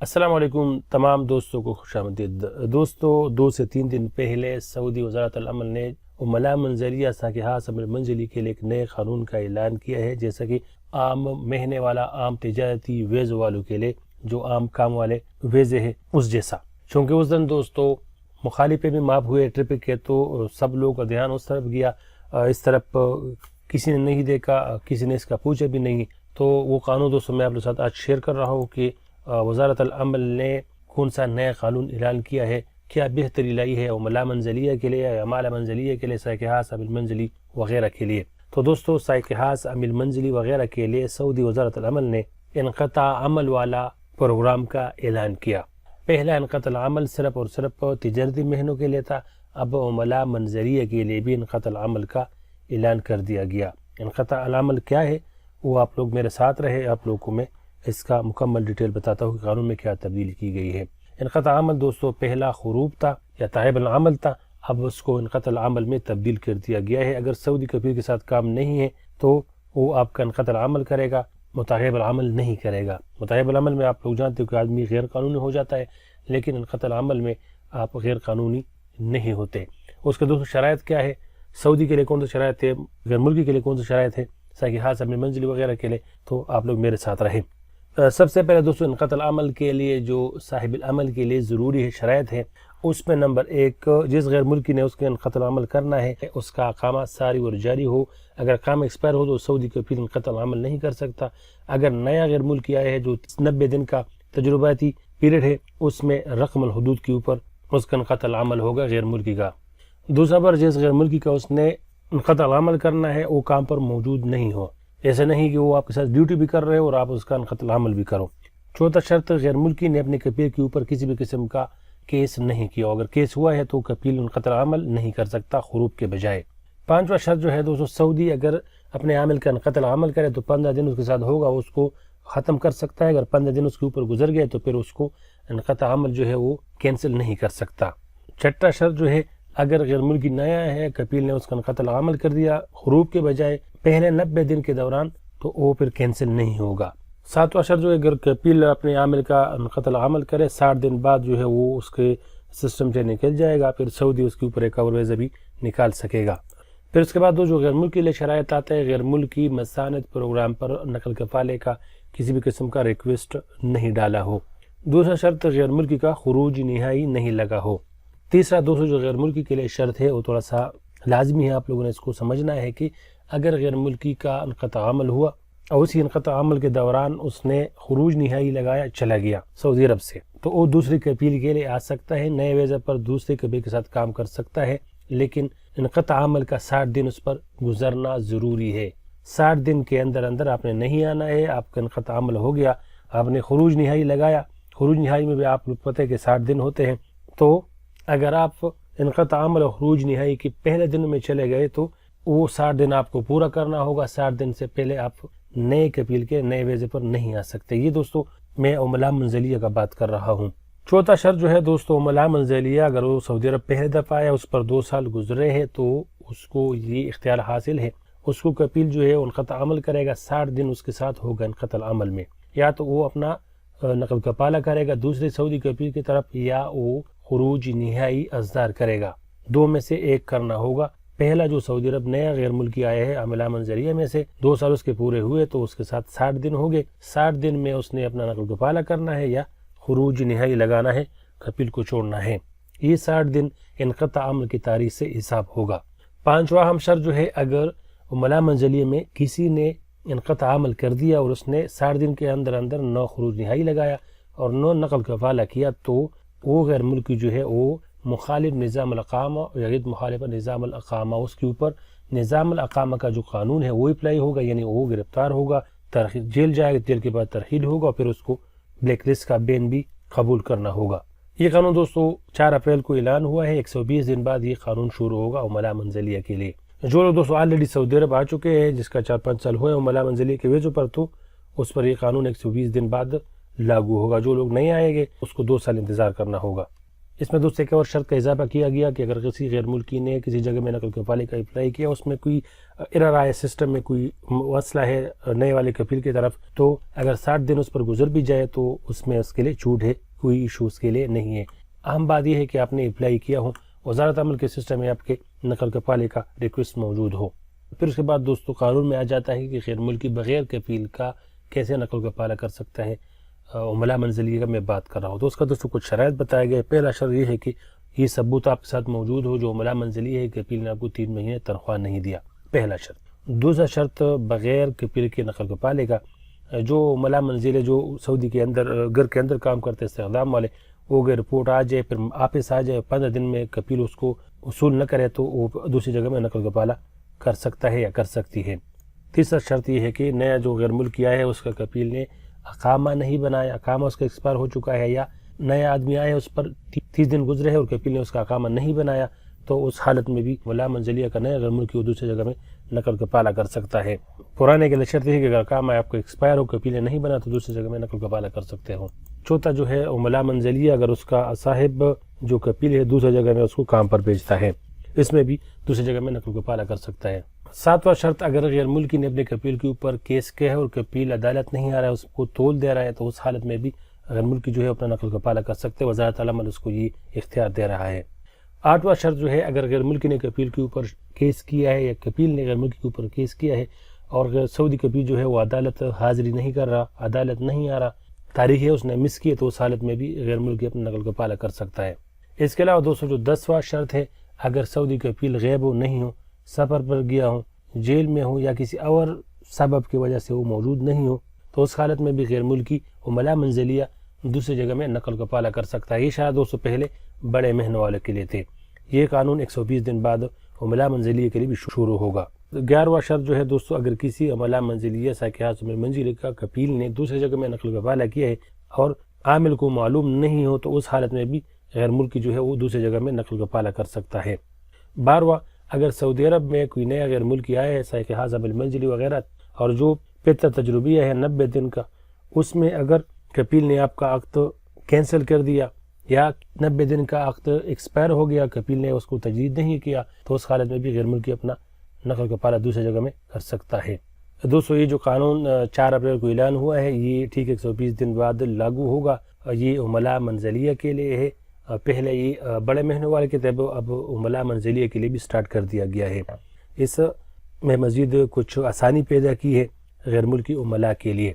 السلام علیکم تمام دوستوں کو خوش آمدید دوستو 2 سے 3 دن پہلے سعودی وزارت العمل نے عملا منزلیہ ساکحات امیر منزلی کے لیے ایک نئے قانون کا اعلان کیا ہے، جیسا کہ عام مہینے والا عام تجارتی ویزوں والوں کے لیے جو عام کام والے ویزے ہیں اس جیسا۔ چونکہ اس دن دوستو مخالفے بھی ماب ہوئے ٹرپک کے، تو سب لوگ کا دھیان اس طرف گیا، اس طرف کسی نے نہیں دیکھا، کسی نے اس کا پوچھا بھی نہیں۔ تو وہ قانون دوستو میں آپ کے ساتھ آج شیئر کر رہا ہوں کہ وزارت العمل نے کون سا نیا قانون اعلان کیا ہے، کیا بہتری لائی ہے عملا منزلیہ کے لیے، عمالہ منزلیہ کے لیے، ساکحات امیر منزلی وغیرہ کے لیے۔ تو دوستو ساکحات امیر منزلی وغیرہ کے لیے سعودی وزارت العمل نے انقطاع عمل والا پروگرام کا اعلان کیا۔ پہلا انقطاع عمل صرف اور صرف تجارتی مہینوں کے لیے تھا، اب عملا منزلیہ کے لیے بھی انقطاع عمل کا اعلان کر دیا گیا۔ انقطاع العمل کیا ہے وہ آپ لوگ میرے ساتھ رہے، آپ لوگوں کو میں اس کا مکمل ڈیٹیل بتاتا ہوں کہ قانون میں کیا تبدیلی کی گئی ہے۔ انقطاع عمل دوستو پہلا خروب تھا یا تعیب العمل تھا، اب اس کو انقطاع العمل میں تبدیل کر دیا گیا ہے۔ اگر سعودی کفیل کے ساتھ کام نہیں ہے تو وہ آپ کا انقطاع العمل کرے گا، متعیب العمل نہیں کرے گا۔ متعیب العمل میں آپ لوگ جانتے ہو کہ آدمی غیر قانونی ہو جاتا ہے، لیکن انقطاع العمل میں آپ غیر قانونی نہیں ہوتے۔ اس کے دوستو شرائط کیا ہے، سعودی کے لیے کون سی شرائط ہے، غیر ملکی کے لیے کون سی شرائط ہے، ساکحات امیر منزلی وغیرہ کے لیے، تو آپ لوگ میرے ساتھ رہیں۔ سب سے پہلے دوستو انقطاع العمل کے لیے جو صاحب العمل کے لیے ضروری ہے شرائط ہے، اس میں نمبر 1 جس غیر ملکی نے اس کے انقطاع العمل کرنا ہے اس کا اقامہ ساری اور جاری ہو۔ اگر اقامہ ایکسپائر ہو تو سعودی کفیل انقطاع العمل نہیں کر سکتا۔ اگر نیا غیر ملکی آیا ہے جو 90 دن کا تجرباتی پیریڈ ہے، اس میں رقم الحدود کے اوپر اس کا انقطاع العمل ہوگا غیر ملکی کا۔ دوسرا پر جس غیر ملکی کا اس نے انقطاع العمل کرنا ہے وہ کام پر موجود نہیں ہو، ایسا نہیں کہ وہ آپ کے ساتھ ڈیوٹی بھی کر رہے ہو اور آپ اس کا انقطاع العمل بھی کرو۔ چوتھا شرط غیر ملکی نے اپنے کفیل کے اوپر کسی بھی قسم کا کیس نہیں کیا، اگر کیس ہوا ہے تو کفیل انقطاع العمل نہیں کر سکتا خروب کے بجائے۔ پانچواں شرط جو ہے دوستو سعودی اگر اپنے عامل کا انقطاع العمل کرے تو 15 دن اس کے ساتھ ہوگا، اس کو ختم کر سکتا ہے۔ اگر 15 دن اس کے اوپر گزر گئے تو پھر اس کو انقطاع عمل جو ہے وہ کینسل نہیں کر سکتا۔ چھٹا شرط جو ہے اگر غیر ملکی نیا ہے، کفیل نے اس کا انقطاع العمل کر دیا خروب کے بجائے پہلے 90 دن کے دوران، تو وہ پھر کینسل نہیں ہوگا۔ ساتواں شرط جو ہے اگر کفیل اپنے عامل کا انقطاع العمل کرے 60 دن بعد جو ہے وہ اس کے سسٹم سے نکل جائے گا، پھر سعودی اس کے اوپر ایک اور ویزا بھی نکال سکے گا۔ پھر اس کے بعد جو غیر ملکی لیے شرائط آتا ہے، غیر ملکی مساند پروگرام پر نقل کفالے کا کسی بھی قسم کا ریکویسٹ نہیں ڈالا ہو۔ دوسرا شرط غیر ملکی کا خروج نہائی نہیں لگا ہو۔ تیسرا دوستو جو غیر ملکی کے لیے شرط ہے وہ تھوڑا سا لازمی ہے، آپ لوگوں نے اس کو سمجھنا ہے کہ اگر غیر ملکی کا انقطاع عمل ہوا اور اسی انقطاع عمل کے دوران اس نے خروج نہائی لگایا، چلا گیا سعودی عرب سے، تو وہ دوسری کفیل کے لیے آ سکتا ہے، نئے ویزا پر دوسری کفیل کے ساتھ کام کر سکتا ہے، لیکن انقطاع عمل کا 60 دن اس پر گزرنا ضروری ہے۔ 60 دن کے اندر اندر آپ نے نہیں آنا ہے، آپ کا انقطاع عمل ہو گیا، آپ نے خروج نہائی لگایا، خروج نہائی میں بھی آپ لوگ پتہ ہے کہ 60 دن ہوتے ہیں، تو اگر آپ انقطاع عمل اور خروج نہائی کے پہلے دن میں چلے گئے تو وہ 60 دن آپ کو پورا کرنا ہوگا۔ 60 دن سے پہلے آپ نئے کفیل کے نئے ویزے پر نہیں آ سکتے۔ یہ دوستو میں عملا منزلیہ کا بات کر رہا ہوں۔ چوتھا شرط جو ہے دوستو عملا منزلیہ اگر وہ سعودی عرب پہلے دفعہ آیا، اس پر 2 سال گزرے ہیں، تو اس کو یہ اختیار حاصل ہے، اس کو کفیل جو ہے انقطاع عمل کرے گا، 60 دن اس کے ساتھ ہوگا انقطاع عمل میں، یا تو وہ اپنا نقل کفالہ کرے گا دوسرے سعودی کفیل کی طرف، یا وہ خروج نہائی اصدار کرے گا، 2 میں سے ایک کرنا ہوگا۔ پہلا جو سعودی عرب نیا غیر ملکی آیا ہے عملا منزلیہ میں سے 2 سال اس کے پورے ہوئے تو اس کے ساتھ 60 دن ہو گئے، 60 دن میں اس نے اپنا نقل کفالہ کرنا ہے یا خروج نہائی لگانا ہے، کفیل کو چھوڑنا ہے۔ یہ 60 دن انقطاع عمل کی تاریخ سے حساب ہوگا۔ پانچواں اہم شرط جو ہے اگر عملا منزلیہ میں کسی نے انقطاع عمل کر دیا اور اس نے 60 دن کے اندر اندر 9 خروج نہائی لگایا اور 9 نقل کفالہ کیا، تو وہ غیر ملکی جو ہے وہ مخالف نظام الاقامہ یا غیر مخالف نظام الاقامہ، اس کے اوپر نظام الاقامہ کا جو قانون ہے وہ اپلائی ہوگا، یعنی وہ گرفتار ہوگا، جیل جائے گا، جیل کے بعد ترحیل ہوگا، اور پھر اس کو بلیک لسٹ کا بین بھی قبول کرنا ہوگا۔ یہ قانون دوستو 4 اپریل کو اعلان ہوا ہے، 120 دن بعد یہ قانون شروع ہوگا عملا منزلیہ کے لیے۔ جو لوگ دوستو آلریڈی سعودی عرب آ چکے ہیں، جس کا 4-5 سال ہوئے عملا منزلیہ کے ویزوں پر، تو اس پر یہ قانون 120 دن بعد لاگو ہوگا۔ جو لوگ نہیں آئیں گے اس کو 2 سال انتظار کرنا ہوگا۔ اس میں دوسرے ایک اور شرط کا اضافہ کیا گیا کہ اگر کسی غیر ملکی نے کسی جگہ میں نقل کفالے کا اپلائی کیا، اس میں کوئی ایرر آئے، سسٹم میں کوئی مسئلہ ہے نئے والے کفیل کی طرف، تو اگر 60 دن اس پر گزر بھی جائے تو اس میں اس کے لیے چھوٹ ہے، کوئی ایشو اس کے لیے نہیں ہے۔ اہم بات یہ ہے کہ آپ نے اپلائی کیا ہو، وزارت عمل کے سسٹم میں آپ کے نقل کفالے کا ریکویسٹ موجود ہو۔ پھر اس کے بعد دوستو قانون میں آ جاتا ہے کہ غیر ملکی بغیر کفیل کا کیسے نقل کفالہ کر سکتا ہے۔ عملہ منزلیہ کا میں بات کر رہا ہوں، تو اس کا دوستو کچھ شرائط بتایا گیا ہے۔ پہلا شرط یہ ہے کہ یہ ثبوت آپ کے ساتھ موجود ہو جو عملہ منزلیہ ہے، کفیل نے آپ کو 3 مہینے تنخواہ نہیں دیا، پہلا شرط۔ دوسرا شرط بغیر کفیل کے نقل کفالے کا، جو عملہ منزلیہ جو سعودی کے اندر گھر کے اندر کام کرتے استخدام والے، وہ اگر رپورٹ آ جائے، پھر آپس آ جائے، 15 دن میں کفیل اس کو وصول نہ کرے تو وہ دوسری جگہ میں نقل کفالہ کر سکتا ہے یا کر سکتی ہے۔ تیسرا شرط یہ ہے کہ نیا جو غیر ملکی آیا ہے اس کا کفیل نے اقامہ نہیں بنایا، اقامہ اس کا ایکسپائر ہو چکا ہے، یا نیا آدمی آیا اس پر 30 دن گزرے ہیں اور کفیل نے اس کا اقامہ نہیں بنایا، تو اس حالت میں بھی عملہ منزلیہ کا نیا غیر ملکی وہ دوسری جگہ میں نقل کفالہ کر سکتا ہے۔ پرانے کے لیے شرط ہے کہ اگر اقامہ آپ کو ایکسپائر ہو، کفیل نے نہیں بنا، تو دوسری جگہ میں نقل کفالہ کر سکتے ہو۔ چوتھا جو ہے عملہ منزلیہ، اگر اس کا صاحب جو کفیل ہے دوسری جگہ میں اس کو کام پر بھیجتا ہے، اس میں بھی دوسری جگہ میں نقل کفالہ کر سکتا ہے۔ ساتواں شرط، اگر غیر ملکی نے اپنے کفیل کے اوپر کیس کیا ہے اور کفیل عدالت نہیں آ رہا ہے، اس کو تول دے رہا ہے، تو اس حالت میں بھی غیر ملکی جو ہے اپنا نقل کفالہ کر سکتے، وزارت العمل اس کو یہ اختیار دے رہا ہے۔ آٹھواں شرط جو ہے، اگر غیر ملکی نے کفیل کے اوپر کیس کیا ہے یا کفیل نے غیر ملکی کے اوپر کیس کیا ہے اور سعودی کفیل جو ہے وہ عدالت حاضری نہیں کر رہا، عدالت نہیں آ رہا، تاریخ ہے اس نے مس کی ہے، تو اس حالت میں بھی غیر ملکی اپنا نقل کفالہ کر سکتا ہے۔ اس کے علاوہ دوستو جو 10واں شرط ہے، اگر سعودی کفیل غیب ہو، نہیں ہو، سفر پر گیا ہو، جیل میں ہو یا کسی اور سبب کی وجہ سے وہ موجود نہیں ہو، تو اس حالت میں بھی غیر ملکی عملہ منزلیہ دوسری جگہ میں نقل کفالہ کر سکتا ہے۔ یہ شاید دوستو پہلے بڑے مہینوں والے کے لیے تھے، یہ قانون 120 دن بعد عملہ منزلیہ کے لیے بھی شروع ہوگا۔ 11واں شرط جو ہے دوستو، اگر کسی عملہ منزلیہ ساکحات عمل منزلی کا کفیل نے دوسری جگہ میں نقل کفالہ کیا ہے اور عامل کو معلوم نہیں ہو، تو اس حالت میں بھی غیر ملکی جو ہے وہ دوسری جگہ میں نقل کفالہ کر سکتا ہے۔ 12واں، اگر سعودی عرب میں کوئی نیا غیر ملکی آیا ہے ساکحات عمل منزلی وغیرہ، اور جو پتہ تجربیہ ہے 90 دن کا، اس میں اگر کفیل نے آپ کا عقد کینسل کر دیا یا 90 دن کا عقد ایکسپائر ہو گیا، کفیل نے اس کو تجدید نہیں کیا، تو اس حالت میں بھی غیر ملکی اپنا نقل کفالہ دوسری جگہ میں کر سکتا ہے۔ دوستو یہ جو قانون 4 اپریل کو اعلان ہوا ہے، یہ ٹھیک 120 دن بعد لاگو ہوگا۔ یہ عملہ منزلیہ کے لیے ہے، پہلے یہ بڑے مہینوں والے کے تحت، اب عملہ منزلیہ کے لیے بھی سٹارٹ کر دیا گیا ہے۔ اس میں مزید کچھ آسانی پیدا کی ہے غیر ملکی عملہ کے لیے۔